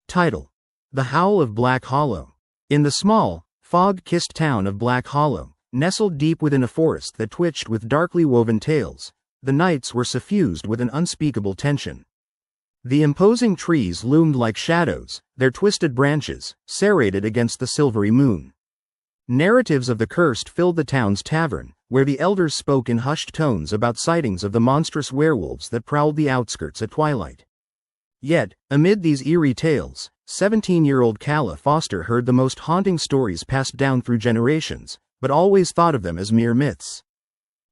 Title: The Howl of Black Hollow. In the small, fog-kissed town of Black Hollow, nestled deep within a forest that twitched with darkly woven tales, the nights were suffused with an unspeakable tension. The imposing trees loomed like shadows, their twisted branches serrated against the silvery moon. Narratives of the cursed filled the town's tavern, where the elders spoke in hushed tones about sightings of the monstrous werewolves that prowled the outskirts at twilight. Yet, amid these eerie tales, 17-year-old Calla Foster heard the most haunting stories passed down through generations, but always thought of them as mere myths.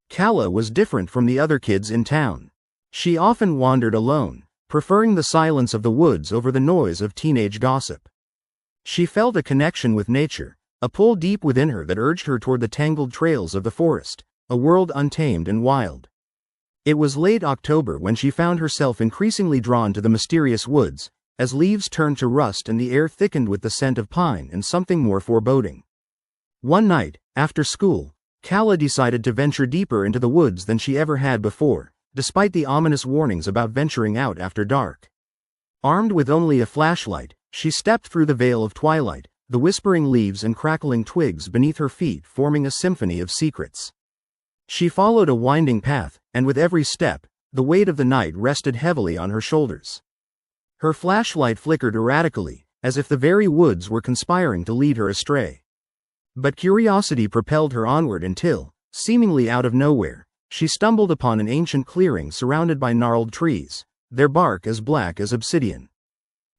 Calla was different from the other kids in town. She often wandered alone, preferring the silence of the woods over the noise of teenage gossip. She felt a connection with nature, a pull deep within her that urged her toward the tangled trails of the forest, a world untamed and wild. It was late October when she found herself increasingly drawn to the mysterious woods, as leaves turned to rust and the air thickened with the scent of pine and something more foreboding. One night, after school, Calla decided to venture deeper into the woods than she ever had before, despite the ominous warnings about venturing out after dark. Armed with only a flashlight, she stepped through the veil of twilight, the whispering leaves and crackling twigs beneath her feet forming a symphony of secrets. She followed a winding path, and with every step, the weight of the night rested heavily on her shoulders. Her flashlight flickered erratically, as if the very woods were conspiring to lead her astray. But curiosity propelled her onward until, seemingly out of nowhere, she stumbled upon an ancient clearing surrounded by gnarled trees, their bark as black as obsidian.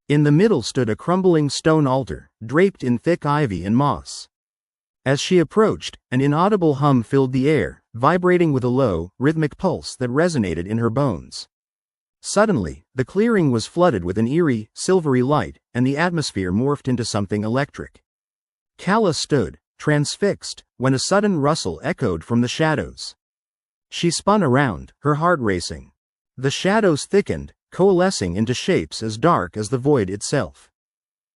In the middle stood a crumbling stone altar, draped in thick ivy and moss. As she approached, an inaudible hum filled the air, vibrating with a low, rhythmic pulse that resonated in her bones. Suddenly, the clearing was flooded with an eerie, silvery light, and the atmosphere morphed into something electric. Calla stood, transfixed, when a sudden rustle echoed from the shadows. She spun around, her heart racing. The shadows thickened, coalescing into shapes as dark as the void itself.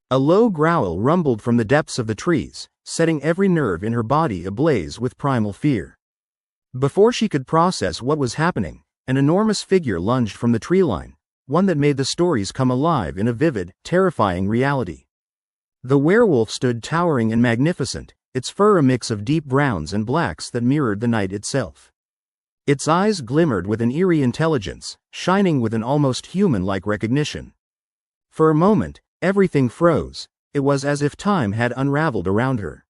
A low growl rumbled from the depths of the trees, setting every nerve in her body ablaze with primal fear. Before she could process what was happening, an enormous figure lunged from the tree line, one that made the stories come alive in a vivid, terrifying reality. The werewolf stood towering and magnificent, its fur a mix of deep browns and blacks that mirrored the night itself. Its eyes glimmered with an eerie intelligence, shining with an almost human-like recognition. For a moment, everything froze. It was as if time had unraveled around her.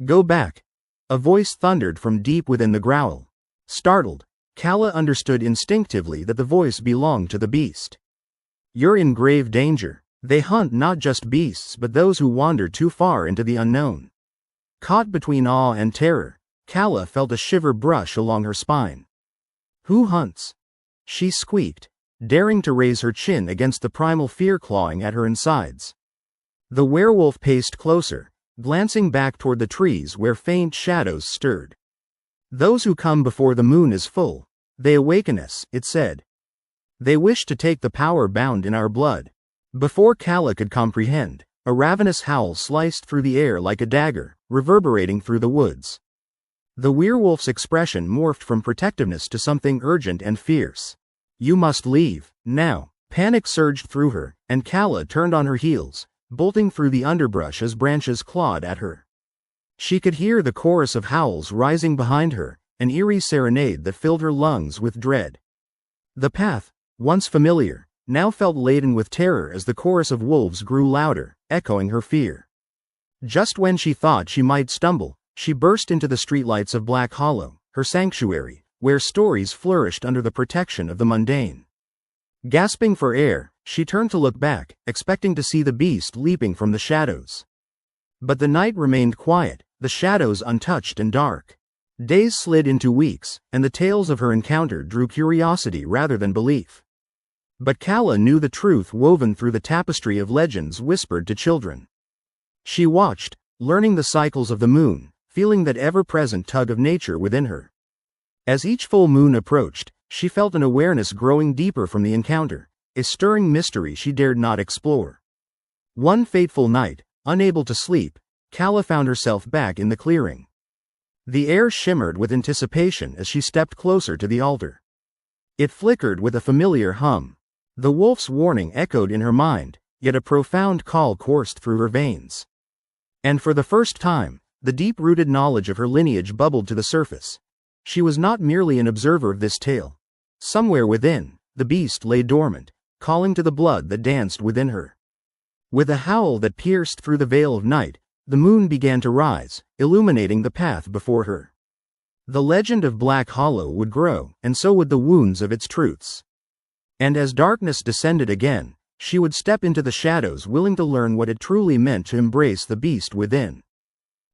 "Go back," a voice thundered from deep within the growl. Startled, Calla understood instinctively that the voice belonged to the beast. "You're in grave danger. They hunt not just beasts but those who wander too far into the unknown." Caught between awe and terror, Calla felt a shiver brush along her spine. "Who hunts?" she squeaked, daring to raise her chin against the primal fear clawing at her insides. The werewolf paced closer, glancing back toward the trees where faint shadows stirred. "Those who come before the moon is full. They awaken us," it said. "They wish to take the power bound in our blood." Before Calla could comprehend, a ravenous howl sliced through the air like a dagger, reverberating through the woods. The werewolf's expression morphed from protectiveness to something urgent and fierce. "You must leave, now." Panic surged through her, and Calla turned on her heels, bolting through the underbrush as branches clawed at her. She could hear the chorus of howls rising behind her, an eerie serenade that filled her lungs with dread. The path, once familiar, now felt laden with terror as the chorus of wolves grew louder, echoing her fear. Just when she thought she might stumble, she burst into the streetlights of Black Hollow, her sanctuary, where stories flourished under the protection of the mundane. Gasping for air, she turned to look back, expecting to see the beast leaping from the shadows. But the night remained quiet, the shadows untouched and dark. Days slid into weeks, and the tales of her encounter drew curiosity rather than belief. But Calla knew the truth woven through the tapestry of legends whispered to children. She watched, learning the cycles of the moon, feeling that ever-present tug of nature within her. As each full moon approached, she felt an awareness growing deeper from the encounter, a stirring mystery she dared not explore. One fateful night, unable to sleep, Calla found herself back in the clearing. The air shimmered with anticipation as she stepped closer to the altar. It flickered with a familiar hum. The wolf's warning echoed in her mind, yet a profound call coursed through her veins. And for the first time, the deep-rooted knowledge of her lineage bubbled to the surface. She was not merely an observer of this tale. Somewhere within, the beast lay dormant, calling to the blood that danced within her. With a howl that pierced through the veil of night, the moon began to rise, illuminating the path before her. The legend of Black Hollow would grow, and so would the wounds of its truths. And as darkness descended again, she would step into the shadows, willing to learn what it truly meant to embrace the beast within.